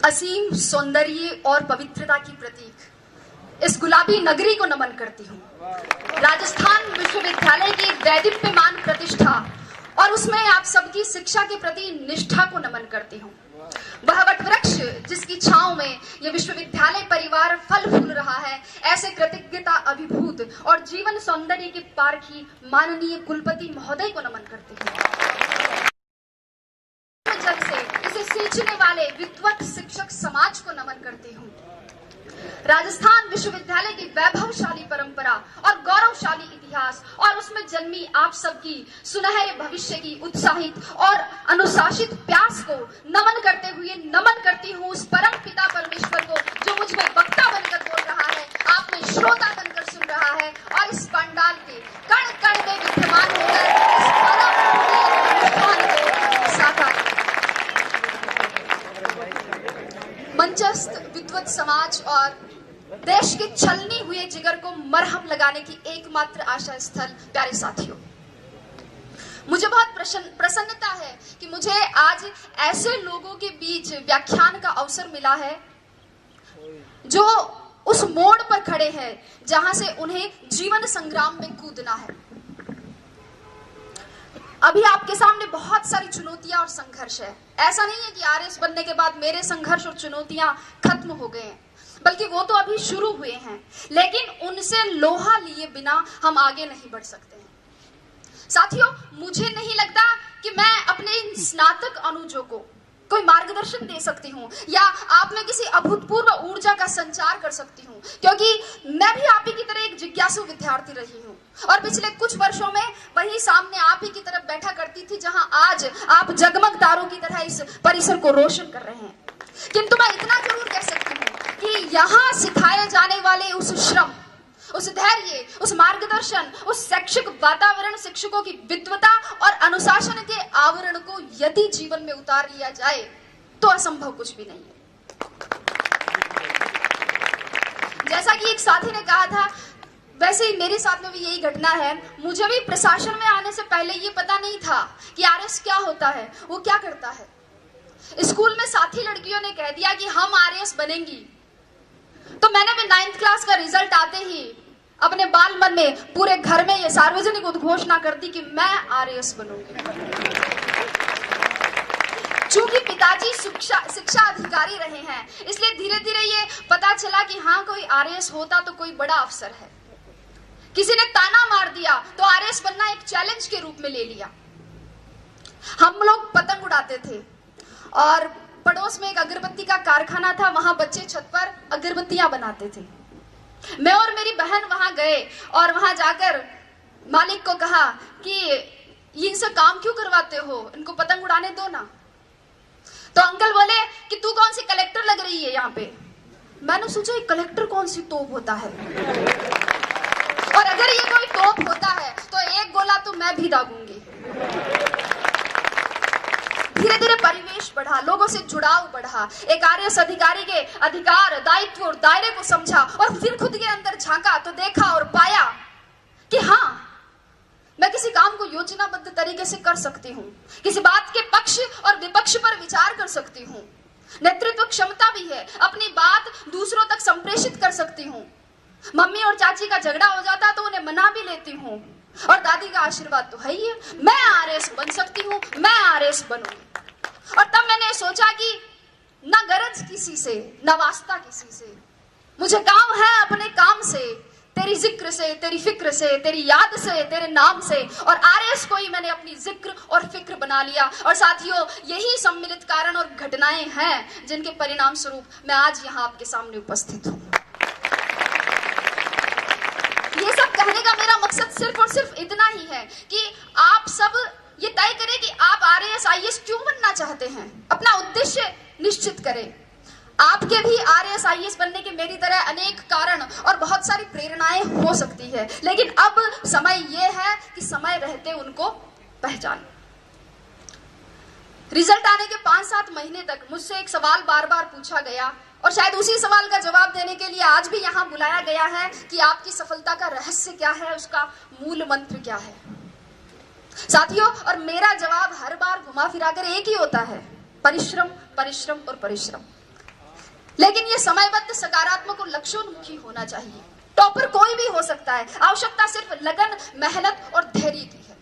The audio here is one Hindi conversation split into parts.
असीम सौंदर्य और पवित्रता की प्रतीक इस गुलाबी नगरी को नमन करती हूँ। राजस्थान विश्वविद्यालय की दैदीप्यमान प्रतिष्ठा और उसमें आप सबकी शिक्षा के प्रति निष्ठा को नमन करती हूँ। वह वटवृक्ष जिसकी छांव में यह विश्वविद्यालय परिवार फल फूल रहा है, ऐसे कृतज्ञता अभिभूत और जीवन सौंदर्य के पारखी माननीय कुलपति महोदय को नमन करती हूँ। जल से इसे सींचने वाले विद्वत शिक्षक समाज को नमन करती हूँ। राजस्थान विश्वविद्यालय की वैभवशाली परंपरा और गौरवशाली इतिहास और उसमें जन्मी आप सबकी सुनहरे भविष्य की उत्साहित और अनुशासित प्यास को नमन करते हुए नमन करती हूँ उस परम पिता परमेश्वर को जो मुझ में वक्ता बनकर बोल रहा है, आप में श्रोता बनकर सुन रहा है और इस पंडाल के कण कण में विद्यमान होकर इस परम अनुष्ठान को साकार। मंचस्थ विद्वत समाज और देश के छलनी हुए जिगर को मरहम लगाने की एकमात्र आशा स्थल प्यारे साथियों, मुझे बहुत प्रसन्नता है कि मुझे आज ऐसे लोगों के बीच व्याख्यान का अवसर मिला है जो उस मोड़ पर खड़े हैं जहां से उन्हें जीवन संग्राम में कूदना है। अभी आपके सामने बहुत सारी चुनौतियां और संघर्ष है। ऐसा नहीं है कि आरएस बनने के बाद मेरे संघर्ष और चुनौतियां खत्म हो गए हैं, बल्कि वो तो अभी शुरू हुए हैं, लेकिन उनसे लोहा लिए बिना हम आगे नहीं बढ़ सकते हैं। साथियों, मुझे नहीं लगता कि मैं अपने इन स्नातक अनुजों को कोई मार्गदर्शन दे सकती हूँ या आप में किसी अभूतपूर्व ऊर्जा का संचार कर सकती हूँ, क्योंकि मैं भी आप ही की तरह एक जिज्ञासु विद्यार्थी रही हूँ और पिछले कुछ वर्षों में वही सामने आप ही की तरफ बैठा करती थी जहां आज आप जगमग तारों की तरह इस परिसर को रोशन कर रहे हैं। किंतु मैं इतना जरूर कह सकती हूँ कि यहाँ सिखाए जाने वाले उस श्रम, उस धैर्य, उस मार्गदर्शन, उस शैक्षिक वातावरण, शिक्षकों की विद्वता और अनुशासन के आवरण को यदि जीवन में उतार लिया जाए तो असंभव कुछ भी नहीं है। जैसा कि एक साथी ने कहा था, वैसे ही मेरे साथ में भी यही घटना है। मुझे भी प्रशासन में आने से पहले ये पता नहीं था कि आरएस क्या होता है, वो क्या करता है। स्कूल में साथी लड़कियों ने कह दिया कि हम आरएस बनेंगी, तो मैंने भी 9th क्लास का रिजल्ट आते ही अपने बाल मन में पूरे घर में ये सार्वजनिक उद्घोषणा कर दी कि मैं आरएस बनूंगी। चूंकि पिताजी शिक्षा अधिकारी रहे हैं, इसलिए धीरे धीरे ये पता चला कि हाँ, कोई आरएस होता तो कोई बड़ा अफसर है। किसी ने ताना मार दिया तो आरएस बनना एक चैलेंज के रूप में ले लिया। हम लोग पतंग उड़ाते थे और पड़ोस में एक अगरबत्ती का कारखाना था, वहां बच्चे छत पर अगरबत्तियां बनाते थे। मैं और मेरी बहन वहां गए और वहां जाकर मालिक को कहा कि इनसे काम क्यों करवाते हो, इनको पतंग उड़ाने दो ना। तो अंकल बोले कि तू कौन सी कलेक्टर लग रही है यहाँ पे। मैंने सोचा कलेक्टर कौन सी तोप होता है, और अगर ये कोई तोप होता है तो एक गोला तो मैं भी दागूंगी। धीरे धीरे परिवेश बढ़ा, लोगों से जुड़ाव बढ़ा, एक आरएस अधिकारी के अधिकार, दायित्व और दायरे को समझा और फिर खुद के अंदर झांका तो देखा और पाया कि हाँ, मैं किसी काम को योजनाबद्ध तरीके से कर सकती हूँ, किसी बात के पक्ष और विपक्ष पर विचार कर सकती हूँ, नेतृत्व क्षमता भी है, अपनी बात दूसरों तक संप्रेषित कर सकती हूँ। मम्मी और चाची का झगड़ा हो जाता तो उन्हें मना भी लेती हूँ, और दादी का आशीर्वाद तो है ही है। मैं आरएस बन सकती हूँ, मैं आरएस बनूंगी। और तब मैंने सोचा कि न गरज किसी से, न वास्ता किसी से, मुझे काम है अपने काम से, तेरी जिक्र से, तेरी फिक्र से, तेरी याद से, तेरे नाम से। और आरएस को ही मैंने अपनी जिक्र और फिक्र बना लिया। और साथियों, यही सम्मिलित कारण और घटनाएं हैं जिनके परिणाम स्वरूप मैं आज यहाँ आपके सामने उपस्थित हूँ। ये सब कहने का मेरा मकसद सिर्फ और सिर्फ इतना ही है कि आप सब ये तय करें कि आप आरएस आईएएस क्यों बनना चाहते हैं, अपना उद्देश्य निश्चित करें। आपके भी आरएस आईएएस बनने के मेरी तरह अनेक कारण और बहुत सारी प्रेरणाएं हो सकती है, लेकिन अब समय यह है कि समय रहते उनको पहचानें। रिजल्ट आने के 5-7 महीने तक मुझसे एक सवाल बार बार पूछा गया और शायद उसी सवाल का जवाब देने के लिए आज भी यहाँ बुलाया गया है कि आपकी सफलता का रहस्य क्या है, उसका मूल मंत्र क्या है। साथियों, और मेरा जवाब हर बार घुमा फिराकर एक ही होता है, परिश्रम, परिश्रम और परिश्रम। लेकिन ये समयबद्ध, सकारात्मक और लक्ष्योन्मुखी होना चाहिए। टॉपर कोई भी हो सकता है, आवश्यकता सिर्फ लगन, मेहनत और धैर्य की है।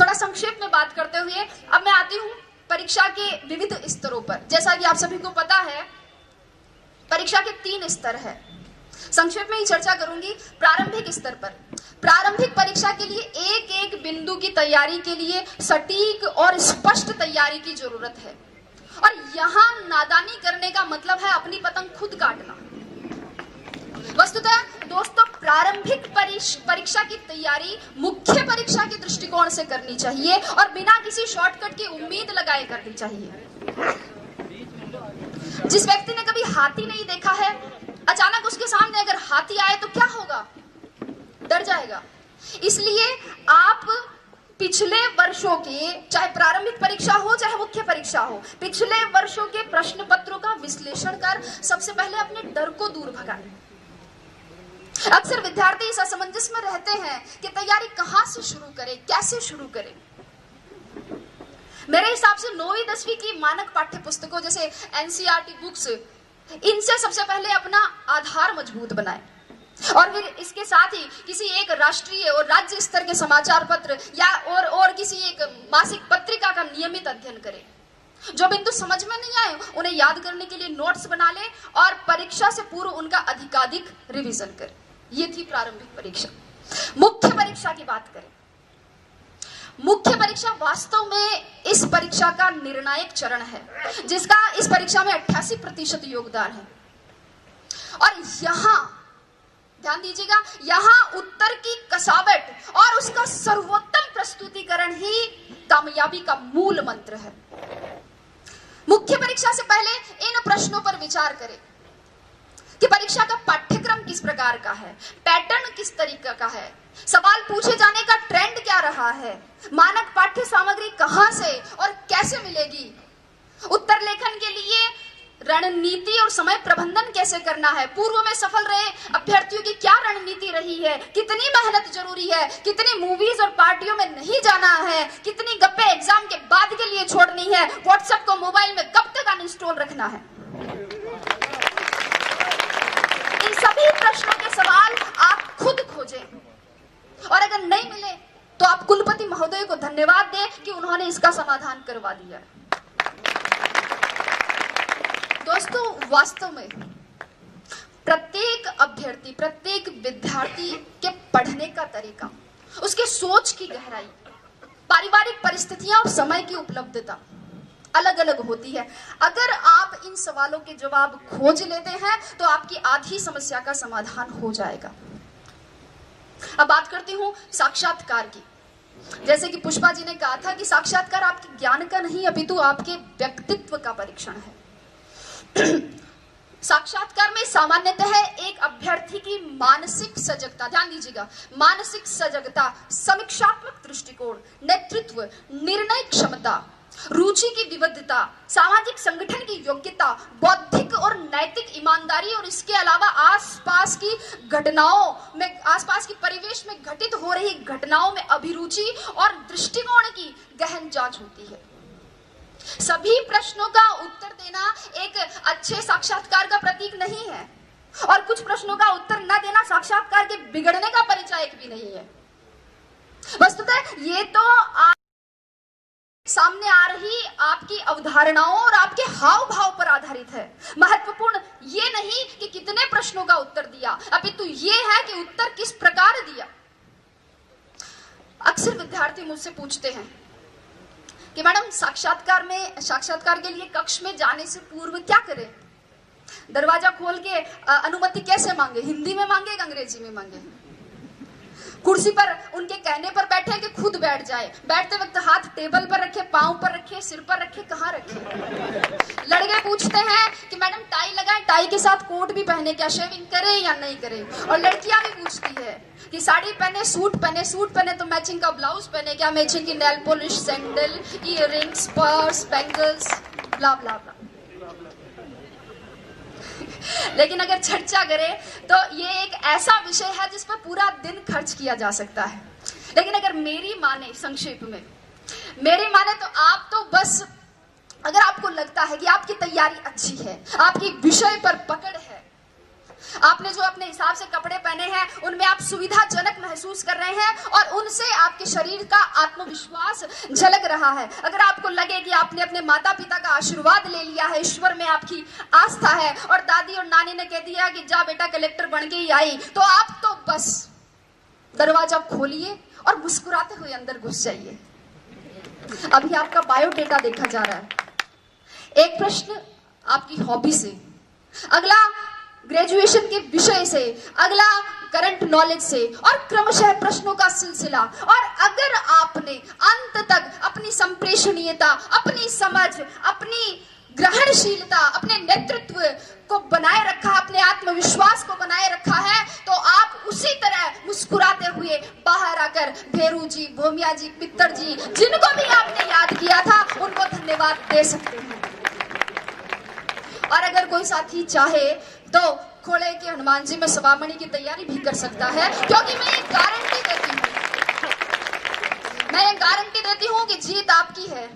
थोड़ा संक्षेप में बात करते हुए अब मैं आती हूँ परीक्षा के विविध स्तरों पर। जैसा कि आप सभी को पता है, परीक्षा के 3 स्तर है। संक्षेप में ही चर्चा करूंगी। प्रारंभिक स्तर पर, प्रारंभिक परीक्षा के लिए एक एक बिंदु की तैयारी के लिए सटीक और स्पष्ट तैयारी की जरूरत है। और यहाँ नादानी करने का मतलब है अपनी पतंग खुद काटना। वस्तुतः दोस्तों, प्रारंभिक परीक्षा की तैयारी मुख्य परीक्षा के दृष्टिकोण से करनी चाहिए और बिना किसी शॉर्टकट की उम्मीद लगाए करनी चाहिए। जिस व्यक्ति ने कभी हाथी नहीं देखा है, अचानक उसके सामने अगर हाथी आए तो क्या होगा? डर जाएगा। इसलिए आप पिछले वर्षों के, चाहे प्रारंभिक परीक्षा हो चाहे मुख्य परीक्षा हो, पिछले वर्षों के प्रश्न पत्रों का विश्लेषण कर सबसे पहले अपने डर को दूर भगाएं। अक्सर विद्यार्थी इस असमंजस में रहते हैं कि तैयारी कहां से शुरू करें, कैसे शुरू करें। मेरे हिसाब से 9वीं 10वीं की मानक पाठ्य पुस्तकों जैसे एनसीईआरटी बुक्स, इनसे सबसे पहले अपना आधार मजबूत बनाएं और फिर इसके साथ ही किसी एक राष्ट्रीय और राज्य स्तर के समाचार पत्र या और किसी एक मासिक पत्रिका का नियमित अध्ययन करें। जो बिंदु समझ में नहीं आए उन्हें याद करने के लिए नोट्स बना लें और परीक्षा से पूर्व उनका अधिकाधिक रिवीजन करें। ये थी प्रारंभिक परीक्षा। मुख्य परीक्षा की बात करें। मुख्य परीक्षा वास्तव में इस परीक्षा का निर्णायक चरण है, जिसका इस परीक्षा में 88% योगदान है। और यहां ध्यान दीजिएगा, यहां उत्तर की कसावट और उसका सर्वोत्तम प्रस्तुतिकरण ही कामयाबी का मूल मंत्र है। मुख्य परीक्षा से पहले इन प्रश्नों पर विचार करें कि परीक्षा का पाठ्यक्रम किस प्रकार का है, पैटर्न किस तरीके का है, सवाल पूछे जाने का ट्रेंड क्या रहा है, मानक पाठ्य सामग्री कहां से और कैसे मिलेगी, उत्तर लेखन के लिए रणनीति और समय प्रबंधन कैसे करना है, पूर्व में सफल रहे अभ्यर्थियों की क्या रणनीति रही है, कितनी मेहनत जरूरी है, कितनी मूवीज और पार्टियों में नहीं जाना है, कितनी गप्पे एग्जाम के बाद के लिए छोड़नी है, व्हाट्सएप को मोबाइल में कब तक अनइंस्टॉल रखना है। इन सभी प्रश्नों के सवाल आप खुद खोजें और अगर नहीं मिले तो आप कुलपति महोदय को धन्यवाद दें कि उन्होंने इसका समाधान करवा दिया। दोस्तों, वास्तव में प्रत्येक अभ्यर्थी, प्रत्येक विद्यार्थी के पढ़ने का तरीका, उसके सोच की गहराई, पारिवारिक परिस्थितियां और समय की उपलब्धता अलग अलग होती है। अगर आप इन सवालों के जवाब खोज लेते हैं तो आपकी आधी समस्या का समाधान हो जाएगा। अब बात करती हूं साक्षात्कार की। जैसे कि पुष्पा जी ने कहा था कि साक्षात्कार आपके ज्ञान का नहीं अपितु आपके व्यक्तित्व का परीक्षण है। साक्षात्कार में सामान्यतः एक अभ्यर्थी की मानसिक सजगता, ध्यान दीजिएगा, मानसिक सजगता, समीक्षात्मक दृष्टिकोण, नेतृत्व, निर्णय क्षमता, रुचि की विविधता, सामाजिक संगठन की योग्यता, बौद्धिक और नैतिक ईमानदारी और इसके अलावा आसपास की घटनाओं में, आसपास की परिवेश में घटित हो रही घटनाओं में अभिरुचि और दृष्टिकोण की गहन जांच होती है। सभी प्रश्नों का उत्तर देना एक अच्छे साक्षात्कार का प्रतीक नहीं है और कुछ प्रश्नों का उत्तर न देना साक्षात्कार के बिगड़ने का परिचायक भी नहीं है। वस्तुतः ये तो सामने आ रही आपकी अवधारणाओं और आपके हाव भाव पर आधारित है। महत्वपूर्ण ये नहीं कि कितने प्रश्नों का उत्तर दिया, अपितु ये है कि उत्तर किस प्रकार दिया। अक्सर विद्यार्थी मुझसे पूछते हैं कि मैडम साक्षात्कार के लिए कक्ष में जाने से पूर्व क्या करें, दरवाजा खोल के अनुमति कैसे मांगे, हिंदी में मांगे या अंग्रेजी में मांगे, कुर्सी पर उनके कहने पर बैठे कि खुद बैठ जाए, बैठते वक्त हाथ टेबल पर रखे, पांव पर रखे, सिर पर रखे, कहाँ रखे। लड़के पूछते हैं कि मैडम टाई लगाए, टाई के साथ कोट भी पहने, क्या शेविंग करें या नहीं करें। और लड़कियां भी पूछती है कि साड़ी पहने, सूट पहने, सूट पहने तो मैचिंग का ब्लाउज पहने, क्या मैचिंग की nail polish, sandal, earrings, purse, bangles, blah blah blah. लेकिन अगर चर्चा करें तो ये एक ऐसा विषय है जिस पर पूरा दिन खर्च किया जा सकता है। लेकिन अगर मेरी माने, संक्षेप में मेरी माने, तो आप तो बस अगर आपको लगता है कि आपकी तैयारी अच्छी है, आपकी विषय पर पकड़ है, आपने जो अपने हिसाब से कपड़े पहने हैं उनमें आप सुविधाजनक महसूस कर रहे हैं और उनसे आपके शरीर का आत्मविश्वास झलक रहा है, अगर आपको लगे कि आपने अपने माता पिता का आशीर्वाद ले लिया है, ईश्वर में आपकी आस्था है और दादी और नानी ने कह दिया कि जा बेटा कलेक्टर बन के ही आई, तो आप तो बस दरवाजा खोलिए और मुस्कुराते हुए अंदर घुस जाइए। अभी आपका बायोडेटा देखा जा रहा है। एक प्रश्न आपकी हॉबी से, अगला ग्रेजुएशन के विषय से, अगला करंट नॉलेज से और क्रमशः प्रश्नों का सिलसिला। और अगर आपने अंत तक अपनी संप्रेषणीयता, अपनी समझ, अपनी ग्रहणशीलता, अपने नेतृत्व को बनाए रखा, अपने आत्मविश्वास को बनाए रखा है, तो आप उसी तरह मुस्कुराते हुए बाहर आकर भेरू जी, भोमिया जी, पित्तर जी, जिनको भी आपने याद किया था, उनको धन्यवाद दे सकते हैं। और अगर कोई साथी चाहे तो खोले के हनुमान जी में सवामणि की तैयारी भी कर सकता है, क्योंकि मैं ये गारंटी देती हूँ कि जीत आपकी है।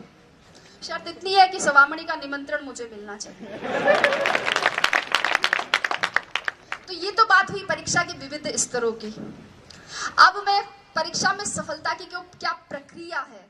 शर्त इतनी है कि सवामणि का निमंत्रण मुझे मिलना चाहिए। तो ये तो बात हुई परीक्षा के विविध स्तरों की। अब मैं परीक्षा में सफलता की क्या प्रक्रिया है